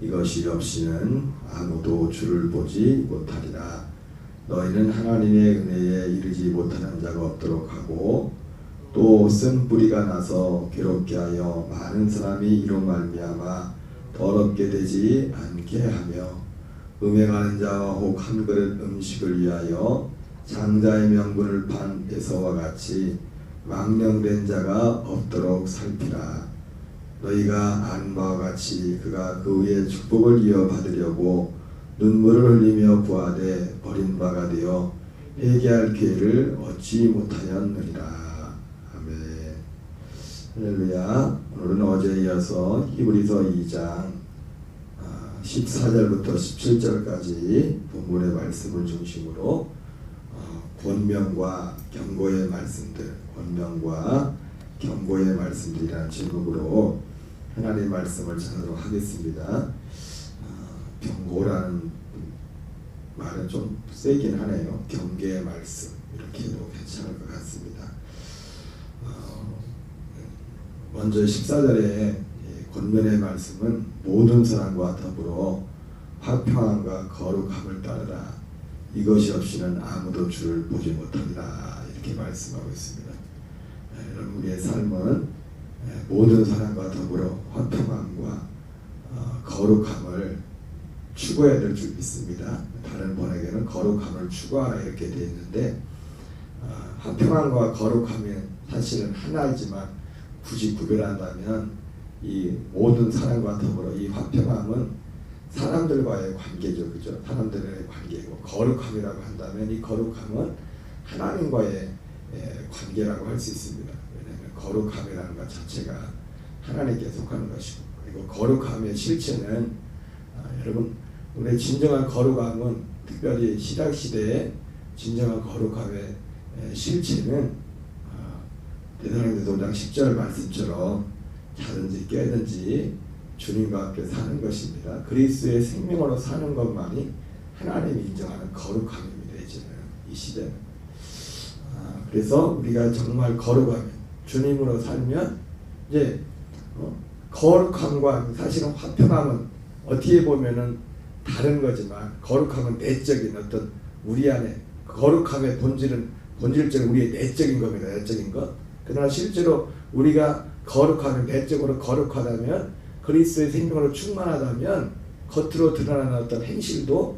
이것이 없이는 아무도 주를 보지 못하리라. 너희는 하나님의 은혜에 이르지 못하는 자가 없도록 하고 또 쓴 뿌리가 나서 괴롭게 하여 많은 사람이 이로 말미암아 더럽게 되지 않게 하며 음행하는 자와 혹 한 그릇 음식을 위하여 장자의 명분을 판 에서와 같이 망령된 자가 없도록 살피라. 너희가 아는 바와 같이 그가 그 후에 축복을 이어받으려고 눈물을 흘리며 구하되 버린 바가 되어 회개할 기회를 얻지 못하였느니라. 아멘. 할렐루야. 오늘은 어제에 이어서 히브리서 2장 14절부터 17절까지 본문의 말씀을 중심으로 권명과 경고의 말씀들, 권명과 경고의 말씀들이라는 제목으로 하나님의 말씀을 전하도록 하겠습니다. 경고라는 말은 좀 세긴 하네요. 경계의 말씀 이렇게 해도 괜찮을 것 같습니다. 먼저 14절에 권면의 말씀은 모든 사람과 더불어 화평함과 거룩함을 따르라. 이것이 없이는 아무도 주를 보지 못하리라. 이렇게 말씀하고 있습니다. 여러분, 우리의 삶은 모든 사람과 더불어 화평함과 거룩함을 추구해야 될 줄 믿습니다. 다른 번역에는 거룩함을 추구하라 이렇게 되어 있는데 화평함과 거룩함이 사실은 하나이지만 굳이 구별한다면 이 모든 사람과 더불어 이 화평함은 사람들과의 관계죠, 그죠? 사람들의 관계고, 거룩함이라고 한다면 이 거룩함은 하나님과의 관계라고 할 수 있습니다. 왜냐하면 거룩함이라는 것 자체가 하나님께 속하는 것이고, 그리고 거룩함의 실체는 여러분, 우리의 진정한 거룩함은 특별히 신약 시대의 진정한 거룩함의 실체는 데살로니가서 5장 10절 말씀처럼 자든지 깨든지 주님과 함께 사는 것입니다. 그리스도의 생명으로 사는 것만이 하나님이 인정하는 거룩함입니다. 이제는 이 시대는. 그래서 우리가 정말 거룩하면, 주님으로 살면 이제 거룩함과 사실은 화평함은 어떻게 보면은 다른 거지만, 거룩함은 내적인 어떤 우리 안에, 거룩함의 본질적인 우리의 내적인 겁니다. 내적인 것. 그러나 실제로 우리가 거룩하면, 내적으로 거룩하다면, 그리스도의 생명으로 충만하다면 겉으로 드러나는 어떤 행실도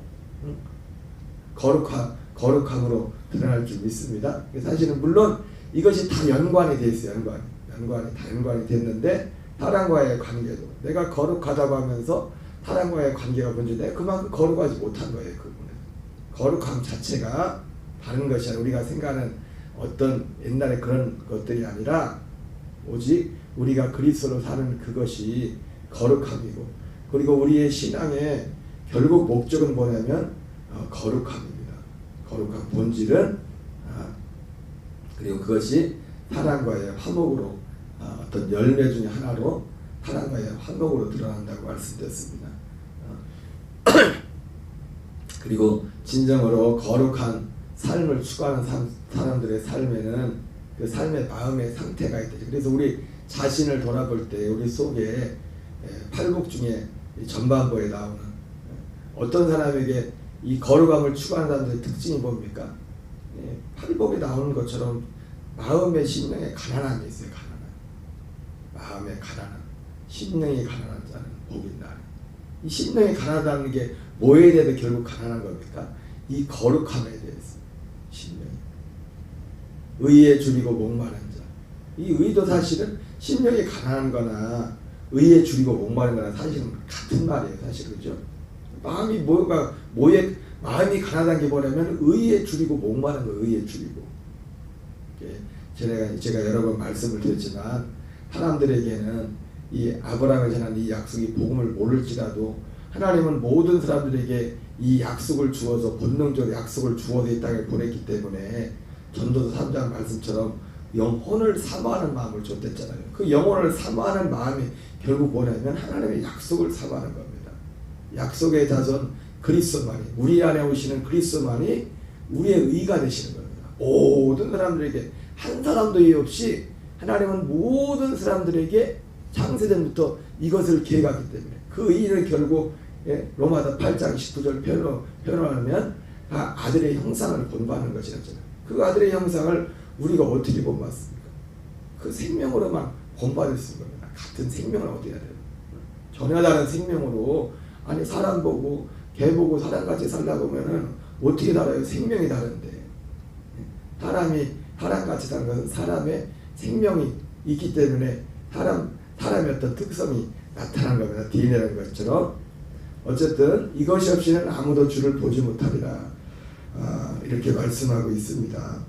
거룩함으로 드러날 줄 믿습니다. 사실은 물론 이것이 다 연관이 되어 있어요. 연관이 됐는데, 사람과의 관계도 내가 거룩하다고 하면서 사람과의 관계가 문제돼 그만큼 거룩하지 못한 거예요. 그분은 거룩함 자체가 다른 것이 아니라 우리가 생각하는 어떤 옛날에 그런 것들이 아니라 오직 우리가 그리스도로 사는 그것이 거룩함이고, 그리고 우리의 신앙의 결국 목적은 뭐냐면 거룩함입니다. 거룩한 본질은 그리고 그것이 사람과의 화목으로 어떤 열매 중에 하나로 사람과의 화목으로 드러난다고 말씀드렸습니다. 그리고 진정으로 거룩한 삶을 추구하는 사람들의 삶에는 그 삶의 마음의 상태가 있다. 그래서 우리 자신을 돌아볼 때 우리 속에 팔복 중에 전반부에 나오는 어떤 사람에게 이 거룩함을 추구하는 사람들의 특징이 뭡니까? 팔복에 나오는 것처럼 마음의 심령에 가난함이 있어요. 마음에 가난함, 심령이 가난한 자는 복이 있나니. 이 심령이 가난하다는 게 뭐에 대해서 결국 가난한 겁니까? 이 거룩함에 대해서. 심령이 의에 줄이고 목마른 자. 이 의도 사실은 심령이 가난한 거나 의에 줄이고 목마른 거나 사실은 같은 말이에요. 사실 그죠? 마음이 마음이 가난한 게 뭐냐면 의에 줄이고 목마른 거, 의에 줄이고. 제가 여러 번 말씀을 드렸지만 사람들에게는 이 아브라함에 전한 이 약속이 복음을 모를지라도 하나님은 모든 사람들에게 이 약속을 주어서 본능적으로 약속을 주어서 이 땅에 보냈기 때문에 전도서 3장 말씀처럼 영혼을 사모하는 마음을 줬댔잖아요. 그 영혼을 사모하는 마음이 결국 뭐냐면 하나님의 약속을 사모하는 겁니다. 약속의 자손 그리스도만이, 우리 안에 오시는 그리스도만이 우리의 의가 되시는 겁니다. 모든 사람들에게 한 사람도 예 없이 하나님은 모든 사람들에게 창세전부터 이것을 계획하기 때문에 그 그 의는 결국 로마서 8장 19절 표현하면 아들의 형상을 본받는 것이었잖아요. 그 아들의 형상을 우리가 어떻게 본받습니까? 그 생명으로만 본받을 수 있는 겁니다. 같은 생명을 얻어야 돼요. 전혀 다른 생명으로 아니 사람 보고 개 보고 사람같이 살다 보면은 어떻게 달아요? 생명이 다른데 사람같이 사는 것은 사람의 생명이 있기 때문에 사람의 어떤 특성이 나타나는 겁니다. DNA라는 것처럼 어쨌든 이것이 없이는 아무도 주를 보지 못하리라 이렇게 말씀하고 있습니다.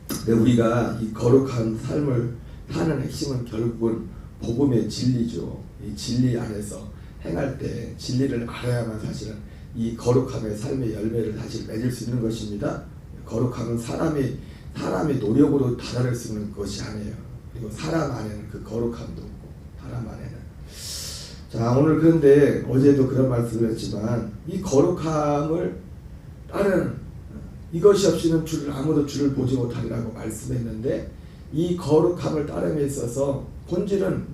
근데 우리가 이 거룩한 삶을 사는 핵심은 결국은 복음의 진리죠. 이 진리 안에서 행할 때 진리를 알아야만 사실은 이 거룩함의 삶의 열매를 사실 맺을 수 있는 것입니다. 거룩함은 사람의 노력으로 달아낼 수 있는 것이 아니에요. 그리고 사람 안에는 그 거룩함도 없고 사람 안에는. 자, 오늘 그런데 어제도 그런 말씀을 했지만 이 거룩함을 따르는 이것이 없이는 아무도 주를 보지 못하리라고 말씀했는데 이 거룩함을 따름에 있어서 본질은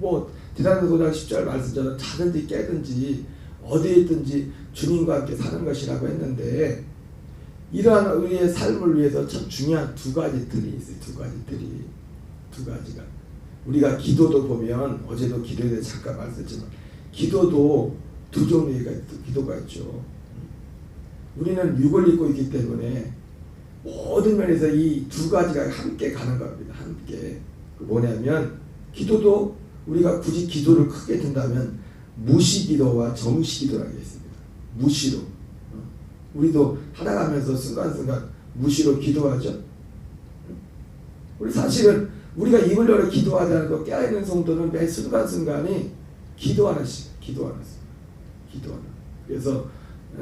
디달라서 10절 말씀처럼 자든지 깨든지 어디에 있든지 주님과 함께 사는 것이라고 했는데 이러한 우리의 삶을 위해서 참 중요한 두 가지 틀이 있어요. 두 가지가 우리가 기도도 보면 어제도 기도에 대해 잠깐 말씀했지만 기도도 두 종류의 기도가 있죠. 우리는 육을 입고 있기 때문에 모든 면에서 이 두 가지가 함께 가는 겁니다. 함께. 뭐냐면 기도도 우리가 굳이 기도를 크게 든다면 무시기도와 정시기도라는 게 있습니다. 무시로. 우리도 살아가면서 순간순간 무시로 기도하죠. 우리 사실은 우리가 입을 열어 기도하지 않아도 깨어있는 성도는 매 순간순간이 기도하는 시간. 그래서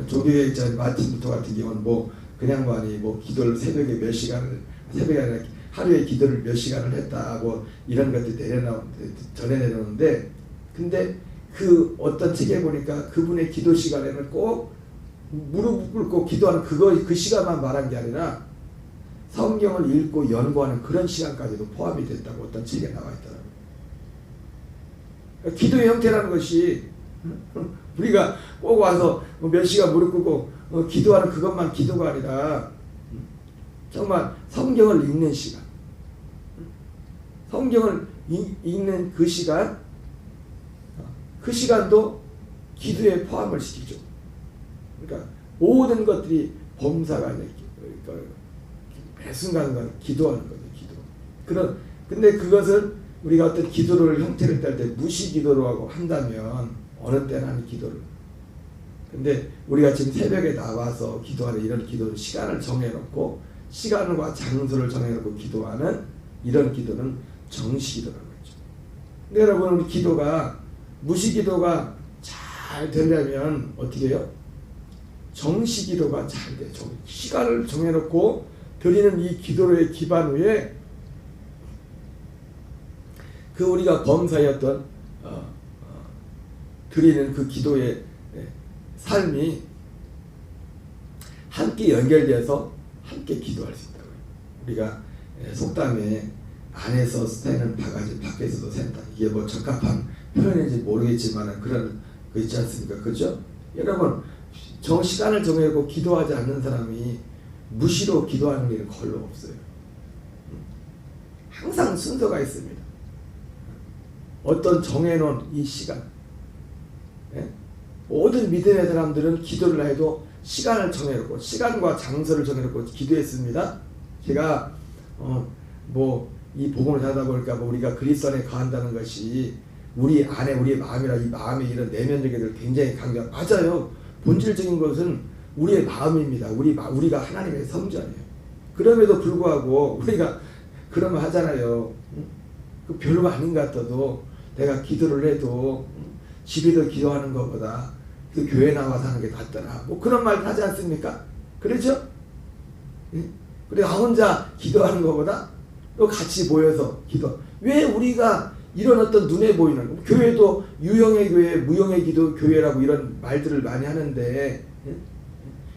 종교개혁자 마틴 루터 같은 경우는 그냥 기도를 새벽에 아니라 하루에 기도를 몇 시간을 했다 이런 것들 전해 내놓는데 근데 그 어떤 책에 보니까 그분의 기도 시간에는 꼭 무릎 꿇고 기도하는 그 시간만 말한 게 아니라 성경을 읽고 연구하는 그런 시간까지도 포함이 됐다고 어떤 책에 나와 있더라고요. 그러니까 기도의 형태라는 것이 우리가 꼭 와서 몇 시간 무릎 꿇고 기도하는 그것만 기도가 아니라 정말 성경을 읽는 시간, 성경을 읽는 그 시간도 기도에 포함을 시키죠. 그러니까 모든 것들이 범사가 아니라 매 순간간 기도하는 거죠. 근데 그것을 우리가 어떤 기도를 형태를 뗄 때 무시 기도로 하고 한다면 어느 때나 하는 기도를. 근데 우리가 지금 새벽에 나와서 기도하는 이런 기도는 시간을 정해놓고 시간과 장소를 정해놓고 기도하는 이런 기도는 정시기도라고 했죠. 근데 여러분 우리 기도가 무시기도가 잘 되려면 어떻게 해요? 정시기도가 잘 돼. 시간을 정해놓고 드리는 이 기도의 기반 위에 그 우리가 범사였던 드리는 그 기도의 삶이 함께 연결되어서 함께 기도할 수 있다고요. 우리가 속담에 안에서 새는 바가지 밖에서도 샌다. 이게 적합한 표현인지 모르겠지만 그런 거 있지 않습니까? 그죠? 여러분 시간을 정해고 기도하지 않는 사람이 무시로 기도하는 일은 별로 없어요. 항상 순서가 있습니다. 어떤 정해놓은 이 시간. 모든 믿음의 사람들은 기도를 해도 시간을 정해놓고 시간과 장소를 정해놓고 기도했습니다. 제가 이 복음을 하다 보니까 우리가 그리스도 안에 거한다는 것이 우리 안에 우리의 마음이라 이 마음의 이런 내면적인 굉장히 강조한 맞아요. 본질적인 것은 우리의 마음입니다. 우리가 하나님의 성전이에요. 그럼에도 불구하고 우리가 그런 말 하잖아요. 그 별거 아닌 것 같아도 내가 기도를 해도 집에서 기도하는 것보다 그 교회 나와서 하는 게 낫더라. 그런 말 하지 않습니까? 그렇죠? 그래 나 혼자 기도하는 것보다 또 같이 모여서 기도. 왜 우리가 이런 어떤 눈에 보이는 교회도 유형의 교회, 무형의 기도 교회라고 이런 말들을 많이 하는데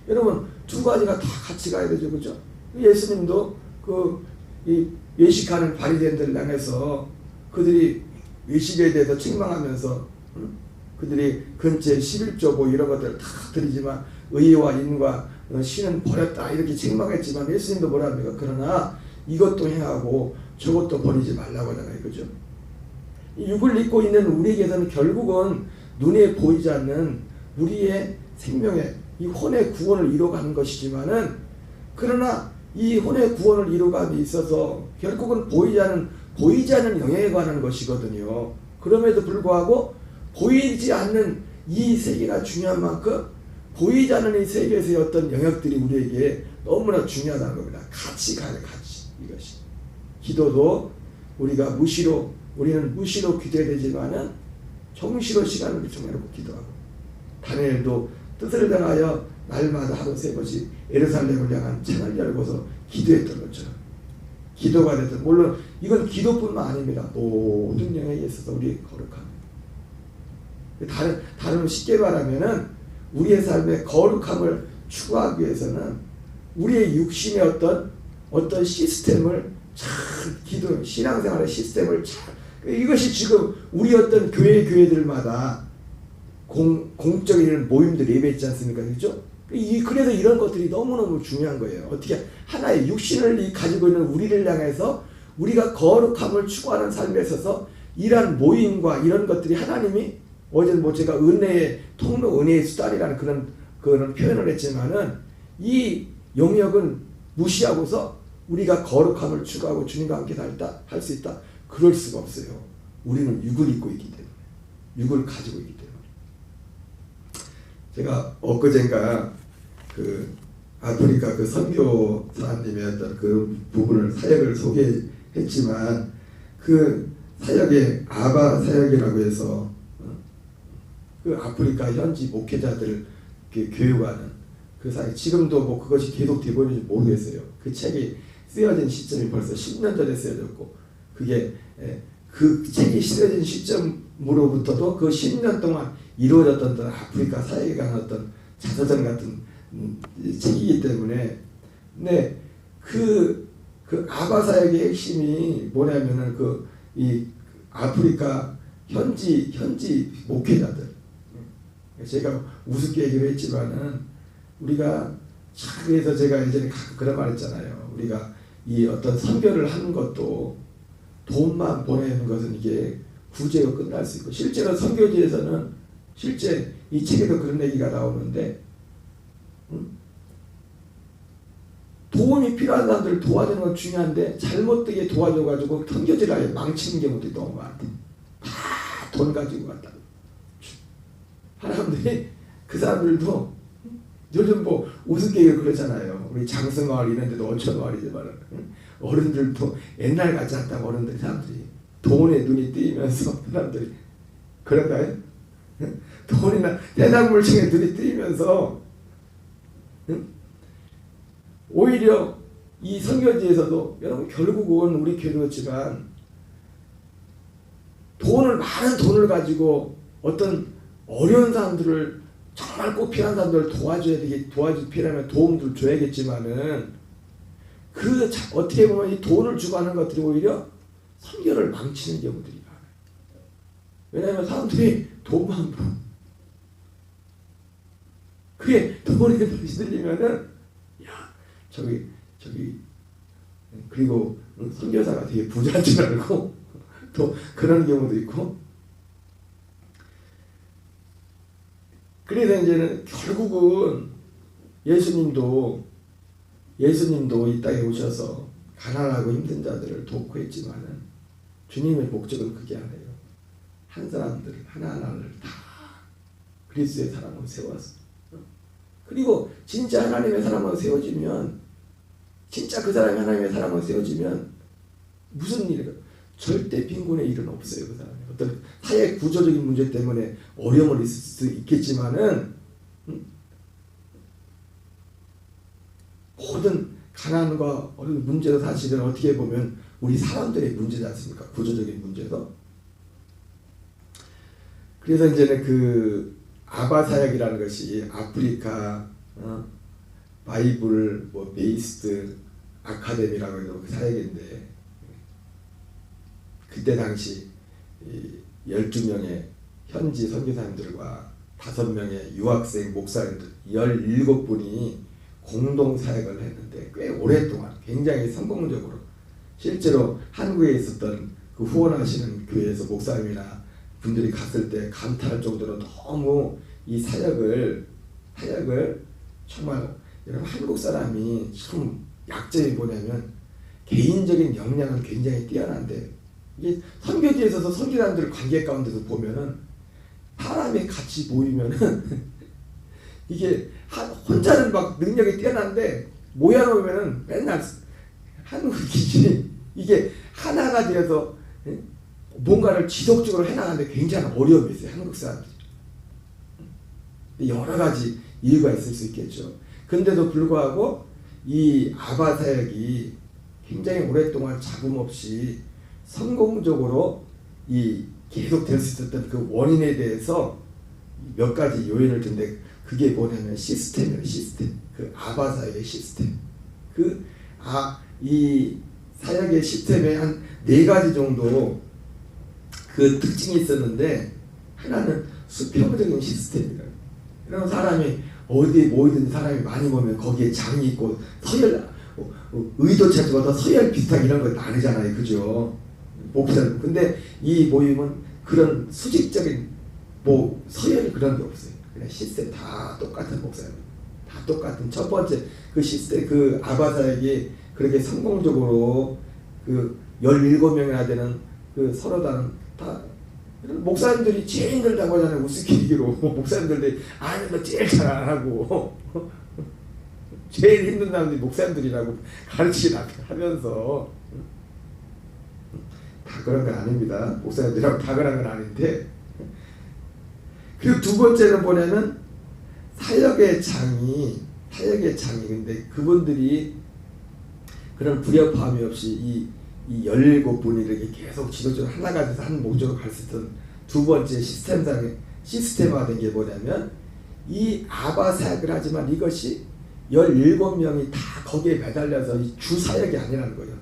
여러분 두 가지가 다 같이 가야 되죠, 그죠? 예수님도 이 외식하는 바리새인들을 향해서 그들이 외식에 대해서 책망하면서 그들이 근처에 11조 뭐 이런 것들을 다 드리지만 의와 인과 신은 버렸다 이렇게 책망했지만 예수님도 뭐라 합니까? 그러나 이것도 행하고 저것도 버리지 말라고 하잖아요. 그죠? 육을 입고 있는 우리에게서는 결국은 눈에 보이지 않는 우리의 생명의 이 혼의 구원을 이루어가는 것이지만은, 그러나 이 혼의 구원을 이루어감에 있어서 결국은 보이지 않는 영역에 관한 것이거든요. 그럼에도 불구하고 보이지 않는 이 세계가 중요한 만큼 보이지 않는 이 세계에서의 어떤 영역들이 우리에게 너무나 중요하다는 겁니다. 같이 가는 가치. 이것이 기도도 우리는 무시로 기도되지만은 정시로 시간을 정해놓고 기도하고, 다니엘도 뜻을 향하여 날마다 하루 3번씩 예루살렘을 향한 창을 열고서 기도했던 것처럼 기도가 됐든, 물론 이건 기도뿐만 아닙니다. 모든 영역에 있어서 우리 거룩함. 다른 쉽게 말하면은 우리의 삶의 거룩함을 추구하기 위해서는 우리의 육신의 어떤 시스템을 잘 신앙생활의 시스템을 잘, 이것이 지금 우리 어떤 교회들마다 공적인 이런 모임들 예배 있지 않습니까? 그렇죠? 그래서 이런 것들이 너무너무 중요한 거예요. 어떻게 하나의 육신을 가지고 있는 우리를 향해서 우리가 거룩함을 추구하는 삶에 있어서 이러한 모임과 이런 것들이 하나님이 어제 제가 은혜의 통로, 은혜의 수단이라는 그런 표현을 했지만은 이 영역은 무시하고서 우리가 거룩함을 추구하고 주님과 함께 할 수 있다. 그럴 수가 없어요. 우리는 육을 입고 있기 때문에, 육을 가지고 있기 때문에. 제가 엊그젠가 그 아프리카 그 선교 사님의 어떤 그 부분을 사역을 소개했지만, 그 사역에 아바 사역이라고 해서 그 아프리카 현지 목회자들 교육하는 그 사역, 지금도 뭐 그것이 계속 되고 있는지 모르겠어요. 그 책이 쓰여진 시점이 벌써 10년 전에 쓰여졌고, 그게 그 책이 쓰여진 시점으로부터도 그 10년 동안 이루어졌던 어떤 아프리카 사역에 관한 어떤 자서전 같은 책이기 때문에, 근데 그 아바 사역의 핵심이 뭐냐면은 이 아프리카 현지 목회자들, 제가 우습게 얘기를 했지만은 우리가, 그래서 제가 예전에 그런 말 했잖아요. 우리가 이 어떤 선교를 하는 것도 돈만 보내는 것은 이게 구제로 끝날 수 있고, 실제로 선교지에서는 실제 이 책에도 그런 얘기가 나오는데, 도움이 필요한 사람들을 도와주는 건 중요한데 잘못되게 도와줘가지고 선교지를 아예 망치는 경우도 너무 많다. 다 돈 가지고 갔다. 사람들이, 그 사람들도 요즘 뭐 우습게 그러잖아요. 우리 장성마을 이런 데도 온천마을이지만 어른들도 옛날 같지 않다고, 사람들이 돈에 눈이 뜨이면서 사람들이 그런가요? 돈이나 대나무물청에 눈이 뜨이면서 오히려 이 선교지에서도, 여러분 결국은 우리 교회도 그렇지만 많은 돈을 가지고 어떤 어려운 사람들을, 정말 꼭 필요한 사람들을 필요하면 도움을 줘야겠지만은, 어떻게 보면 이 돈을 주고 하는 것들이 오히려 선교를 망치는 경우들이 많아요. 왜냐하면 사람들이 돈만 보고, 그게 돈에 눈이 들리면은, 저기 그리고 선교사가 되게 부자인 줄 알고 또 그런 경우도 있고. 그래서 이제는 결국은 예수님도 이 땅에 오셔서 가난하고 힘든 자들을 돕고 했지만은, 주님의 목적은 그게 아니에요. 한 사람들 하나하나를 다 그리스도의 사람으로 세웠어. 그리고 진짜 하나님의 사람으로 세워지면, 진짜 그 사람이 하나님의 사람으로 세워지면 무슨 일이에요? 절대 빈곤의 일은 없어요. 그 사람이 어떤 사회 구조적인 문제 때문에 어려움을 있을 수 있겠지만은, 모든 가난과 어떤 문제도 사실은 어떻게 보면 우리 사람들의 문제지 않습니까? 구조적인 문제도. 그래서 이제는 그 아바 사역이라는 것이 아프리카 바이블 베이스드 아카데미라고 해도 그 사역인데, 그때 당시 12명의 현지 선교사님들과 5명의 유학생 목사님들 17분이 공동 사역을 했는데 꽤 오랫동안 굉장히 성공적으로 실제로 한국에 있었던 그 후원하시는 교회에서 목사님이나 분들이 갔을 때 감탄할 정도로 너무 이 사역을 정말 여러분 한국 사람이 참 약점이 뭐냐면 개인적인 역량은 굉장히 뛰어난데 이게 선교지에 있어서 선교사님들 관계 가운데서 보면은 사람이 같이 모이면은 이게 혼자는 막 능력이 뛰어난데 모여놓으면은 맨날 한국 기준이 이게 하나가 되어서 뭔가를 지속적으로 해나가는데 굉장히 어려움이 있어요. 한국 사람들이. 여러 가지 이유가 있을 수 있겠죠. 근데도 불구하고 이 아바 사역이 굉장히 오랫동안 잡음 없이 성공적으로 이 계속 될 수 있었던 그 원인에 대해서 몇 가지 요인을 든데 그게 뭐냐면 시스템이에요. 시스템. 그 아바 사역의 시스템. 이 사역의 시스템에 한 4가지 정도 그 특징이 있었는데 하나는 수평적인 시스템이에요. 그런 사람이 어디에 모이든 사람이 많이 모이면 거기에 장이 있고 서열 의도치 않게 더 서열 비슷하게 이런 거 나누잖아요. 그죠? 목사님. 근데 이 모임은 그런 수직적인 서열이 그런 게 없어요. 그냥 시스템 다 똑같은 목사님. 다 똑같은 첫 번째 그 시스템 그 아바사에게 그렇게 성공적으로 그 17명이나 되는 그 서로 다른 다 목사님들이 제일 힘들다고 하잖아요. 우스갯소리로 목사님들이 아는 거 제일 잘 안 하고 제일 힘든 사람들이 목사님들이라고 가르치긴 하면서 다 그런 건 아닙니다. 목사님들하고 다 그런 건 아닌데 그리고 두 번째는 뭐냐면 사역의 장이 근데 그분들이 그런 불협화음이 없이 이 17분이 이렇게 계속 지도적으로 하나가 돼서 한 목적으로 갈 수 있던 두 번째 시스템화된 게 뭐냐면 이 아바 사역을 하지만 이것이 17명이 다 거기에 매달려서 주 사역이 아니라는 거예요.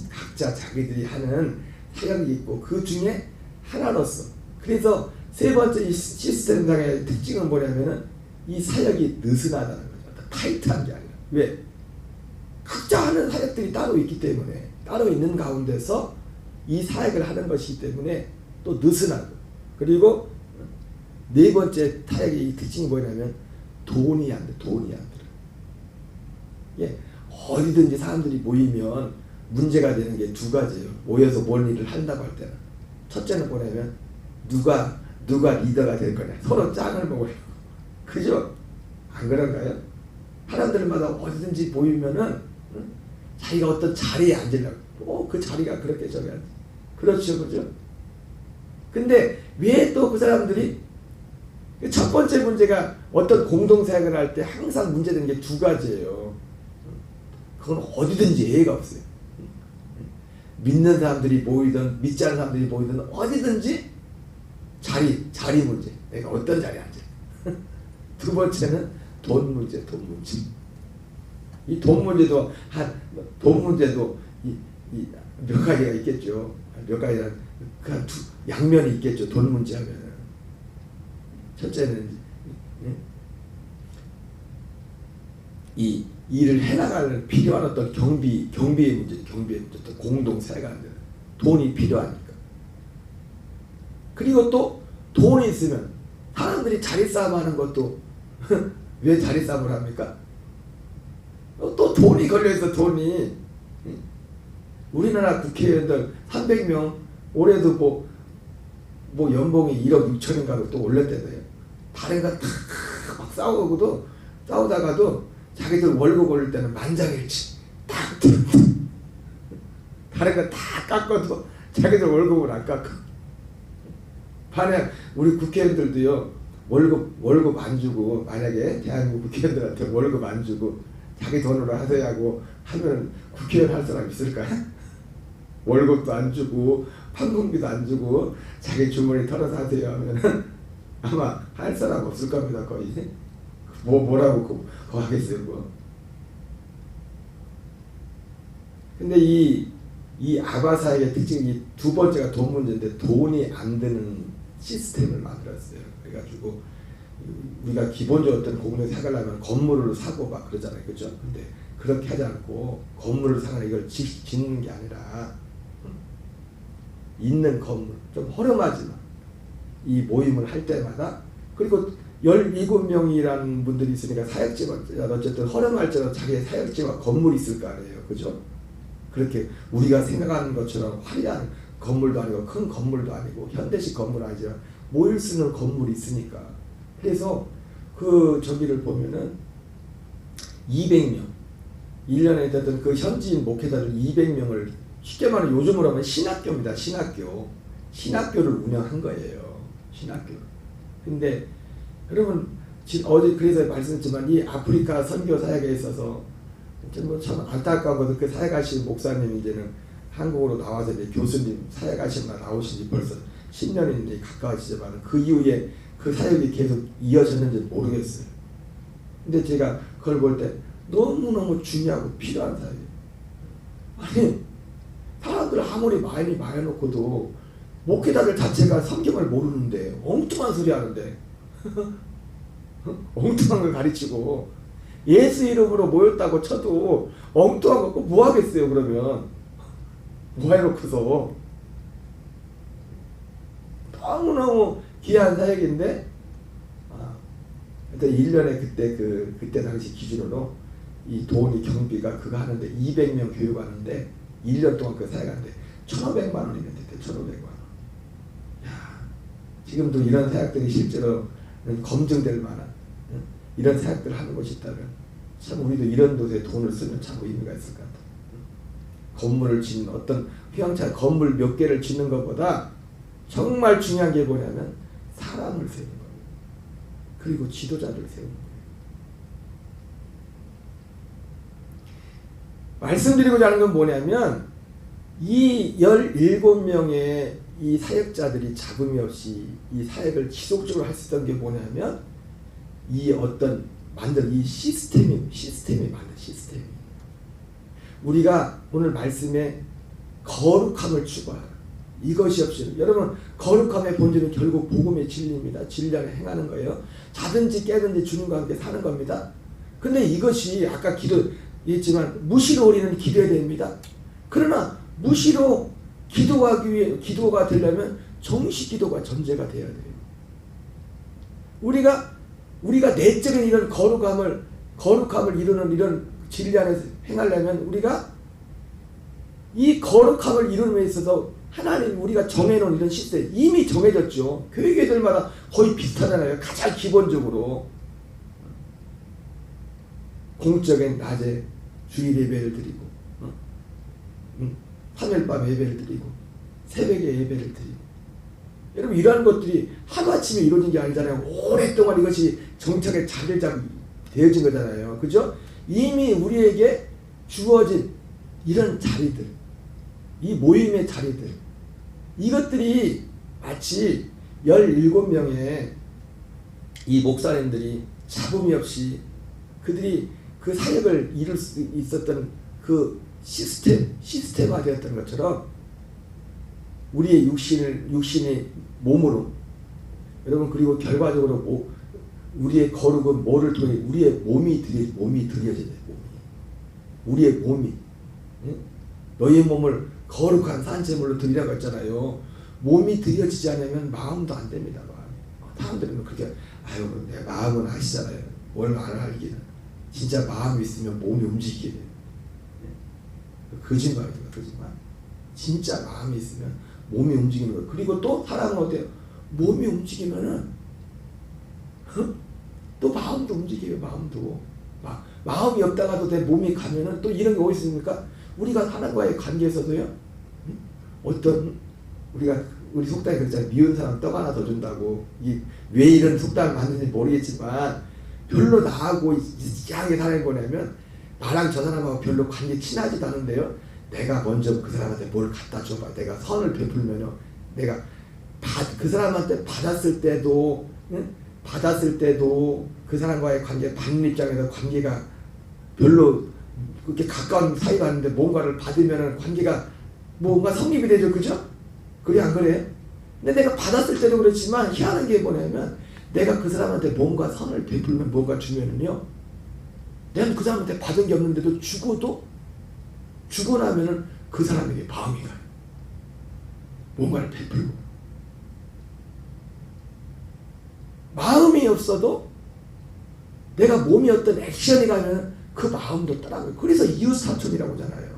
각자 자기들이 하는 사역이 있고 그 중에 하나로서 그래서 세 번째 이 시스템상의 특징은 뭐냐면은 이 사역이 느슨하다는 거죠. 타이트한 게 아니라. 왜? 각자 하는 사역들이 따로 있기 때문에 따로 있는 가운데서 이 사역을 하는 것이기 때문에 또 느슨하고 그리고 네 번째 사역의 특징이 뭐냐면 돈이 안 들어. 예, 어디든지 사람들이 모이면 문제가 되는 게 2가지예요. 모여서 뭔 일을 한다고 할 때는 첫째는 뭐냐면 누가 리더가 될 거냐. 서로 짱을 먹어요. 그죠? 안 그런가요? 사람들마다 어디든지 모이면은 자기가 어떤 자리에 앉으려고 그 자리가 그렇게 저기 앉지. 그렇죠. 그죠? 근데 왜 또 그 사람들이 첫 번째 문제가 어떤 공동사역을 할 때 항상 문제되는 게 2가지예요. 그건 어디든지 예외가 없어요. 믿는 사람들이 모이든 믿지 않는 사람들이 모이든 어디든지 자리 문제. 내가 어떤 자리에 앉아. 두 번째는 돈 문제. 이 돈 문제도 몇 가지가 있겠죠. 몇 가지가 그 양면이 있겠죠. 돈 문제 하면은 첫째는 이 일을 해나가는 필요한 어떤 경비의 문제, 또 공동 사역하는 데는 돈이 필요하니까. 그리고 또 돈이 있으면 사람들이 자리 싸움하는 것도 왜 자리 싸움을 합니까? 또 돈이 걸려있어. 돈이. 우리나라 국회의원들 300명 올해도 뭐 연봉이 1억 6천인가 또 올렸대요. 다른 거 막 싸우다가도 자기들 월급 올릴 때는 만장일치 딱 다른 거 다 깎아도 자기들 월급을 안 깎아. 반면 우리 국회의원들도요 월급 안 주고 만약에 대한민국 국회의원들한테 월급 안 주고 자기 돈으로 하세요 하고 하면 국회의원 할 사람 있을까요? 월급도 안 주고 판공비도 안 주고 자기 주머니 털어서 하세요 하면은 아마 할 사람 없을 겁니다. 거의 뭐라고 그거 하겠어요. 뭐. 근데 이 아바사의 특징이 두 번째가 돈 문제인데 돈이 안 드는 시스템을 만들었어요. 그래가지고 우리가 기본적으로 어떤 공동체 사가려면 건물을 사고 막 그러잖아요, 그죠? 근데 그렇게 하지 않고 건물을 사거나 이걸 짓는 게 아니라 있는 건물, 좀 허름하지만 이 모임을 할 때마다, 그리고 17명이라는 분들이 있으니까 사역지가 어쨌든 허름할지라도 자기의 사역지와 건물이 있을 거 아니에요, 그죠? 그렇게 우리가 생각하는 것처럼 화려한 건물도 아니고 큰 건물도 아니고 현대식 건물 아니지만 모일 수 있는 건물이 있으니까. 그래서 그 저기를 보면은 200명 1년에 어떤 그 현지인 목회자들 200명을 쉽게 말하면 요즘으로 하면 신학교입니다. 신학교를 운영한 거예요. 신학교. 근데 여러분 어제 그래서 말씀드렸지만 이 아프리카 선교 사역에 있어서 참 안타까운 것은 그 사역하신 목사님이 이제는 한국으로 나와서 이제 교수님 사역하신 분 나오신 지 벌써 10년이 가까워지지만 그 이후에 그 사역이 계속 이어졌는지 모르겠어요. 근데 제가 그걸 볼 때 너무너무 중요하고 필요한 사역이에요. 아니 사람들 아무리 많이 말해놓고도 목회자들 자체가 성경을 모르는데 엉뚱한 소리 하는데 엉뚱한 걸 가르치고 예수 이름으로 모였다고 쳐도 엉뚱한 거 뭐 하겠어요. 그러면 뭐 해놓고서 너무너무 귀한 사역인데 그때 1년에 그때 당시 기준으로 이 돈이 경비가 그거 하는데 200명 교육하는데 1년 동안 그 사역하는데 1,500만 원이면 됐대. 1,500만 원. 야, 지금도 이런 사역들이 실제로 검증될 만한 이런 사역들을 하는 곳이 있다면 참 우리도 이런 곳에 돈을 쓰면 참 의미가 있을 것 같아요. 건물을 짓는 어떤 휘황찬 건물 몇 개를 짓는 것보다 정말 중요한 게 뭐냐면 사람을 세우는 거예요. 그리고 지도자를 세우는 거예요. 말씀드리고자 하는 건 뭐냐면 이 17명의 이 사역자들이 잡음이 없이 이 사역을 지속적으로 할 수 있던 게 뭐냐면 이 어떤 만든 이 시스템이 만든 시스템이 우리가 오늘 말씀에 거룩함을 추구하라. 이것이 없이 여러분 거룩함의 본질은 결국 복음의 진리입니다. 진리 안에 행하는 거예요. 자든지 깨든지 주님과 함께 사는 겁니다. 근데 이것이 아까 기도했지만 무시로 우리는 기도해야 됩니다. 그러나 무시로 기도하기 위해 기도가 되려면 정식 기도가 전제가 돼야 돼요. 우리가 내적인 이런 거룩함을 이루는 이런 진리 안에서 행하려면 우리가 이 거룩함을 이루는 데 있어서 하나님 우리가 정해놓은 이런 시스템 이미 정해졌죠. 교회들마다 거의 비슷하잖아요. 가장 기본적으로 공적인 낮에 주일 예배를 드리고 3일 밤 예배를 드리고 새벽에 예배를 드리고 여러분 이러한 것들이 하루아침에 이루어진 게 아니잖아요. 오랫동안 이것이 정착에 자리를 잡고 되어진 거잖아요. 그죠? 이미 우리에게 주어진 이런 자리들 이 모임의 자리들 이것들이 마치 17명의 이 목사님들이 잡음이 없이 그들이 그 사역을 이룰 수 있었던 그 시스템화 되었던 것처럼 우리의 육신의 몸으로 여러분 그리고 결과적으로 우리의 거룩은 뭐를 통해 우리의 몸이 드려져야 돼요. 우리의 몸이 너희의 몸을 거룩한 산채물로 드리라고 했잖아요. 몸이 드려지지 않으면 마음도 안 됩니다. 사람들은 그렇게 아유 내 마음은 아시잖아요. 뭘 알기는 진짜 마음이 있으면 몸이 움직이게 돼요. 거짓말이죠. 거짓말. 진짜 마음이 있으면 몸이 움직이는 거예요. 그리고 또 사람은 어때요? 몸이 움직이면은 또 마음도 움직여요. 마음이 없다가도 내 몸이 가면은 또 이런 게 어디 있습니까? 우리가 하나님과의 관계에서도요. 어떤 우리 속담에 그랬잖아요. 미운 사람 떡 하나 더 준다고. 왜 이런 속담을 만드는지 모르겠지만 별로 나하고 이상하게 사는 거냐면 나랑 저 사람하고 별로 관계 친하지도 않은데요. 내가 먼저 그 사람한테 뭘 갖다 줘봐. 내가 선을 베풀면요. 내가 그 사람한테 받았을 때도 그 사람과의 관계 받는 입장에서 관계가 별로 그렇게 가까운 사이가 아닌데 뭔가를 받으면 관계가 뭔가 성립이 되죠. 그죠? 그래 안 그래? 근데 내가 받았을 때도 그렇지만 희한한 게 뭐냐면 내가 그 사람한테 뭔가 선을 베풀면 뭔가 주면은요, 내가 그 사람한테 받은 게 없는데도 주고 나면은 그 사람에게 마음이 가요. 뭔가를 베풀고. 마음이 없어도 내가 몸이 어떤 액션이 가면 그 마음도 따라가요. 그래서 이웃사촌이라고 하잖아요.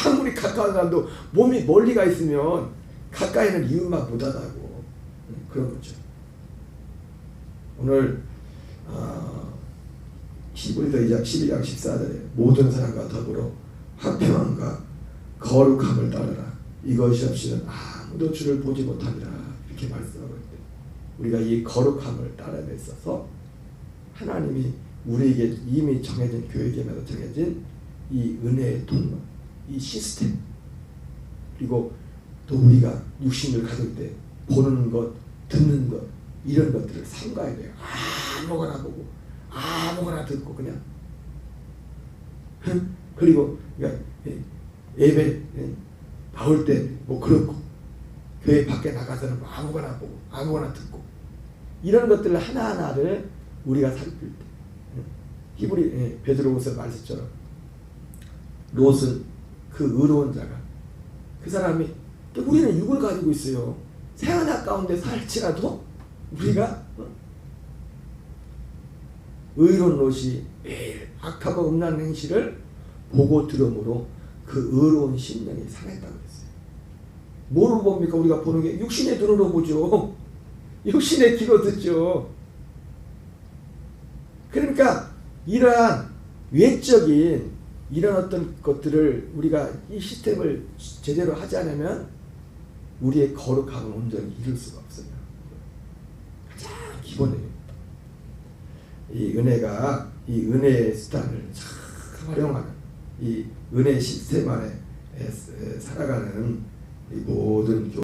아무리 가까운 사람도 몸이 멀리 가 있으면 가까이는 이웃만 못하다고. 그런 거죠. 오늘 히브리서 2장 12장 14절에 모든 사람과 더불어 화평함과 거룩함을 따르라. 이것이 없이는 아무도 주를 보지 못하리라. 이렇게 말씀하고 있대. 우리가 이 거룩함을 따름에 있어서 하나님이 우리에게 이미 정해진 교회계마다 정해진 이 은혜의 통로, 이 시스템, 그리고 또 우리가 육신을 가질 때 보는 것, 듣는 것, 이런 것들을 삼가야 돼요. 아무거나 보고 아무거나 듣고 그냥. 그리고 예배 나올 때 뭐 그렇고 교회 밖에 나가서는 뭐 아무거나 보고 아무거나 듣고 이런 것들을 하나하나를 우리가 살필 때 히브리 베드로후서 말씀처럼 롯은 그 의로운 자가 그 사람이 또 우리는 육을 가지고 있어요. 새하나 가운데 살지라도 우리가 의로운 롯이 매일 악하고 음란한 행실을 보고 들음으로 그 의로운 심령이 상했다고 했어요. 뭐로 봅니까? 우리가 보는 게 육신의 눈으로 보죠. 육신의 귀로 듣죠. 그러니까 이러한 외적인 이런 어떤 것들을 우리가 이 시스템을 제대로 하지 않으면 우리의 거룩함을 온전히 이룰 수가 없어요. 가장 기본이에요. 이 은혜가 이 은혜의 수단을 잘 활용하는 이 은혜 시스템 안에 살아가는 이 모든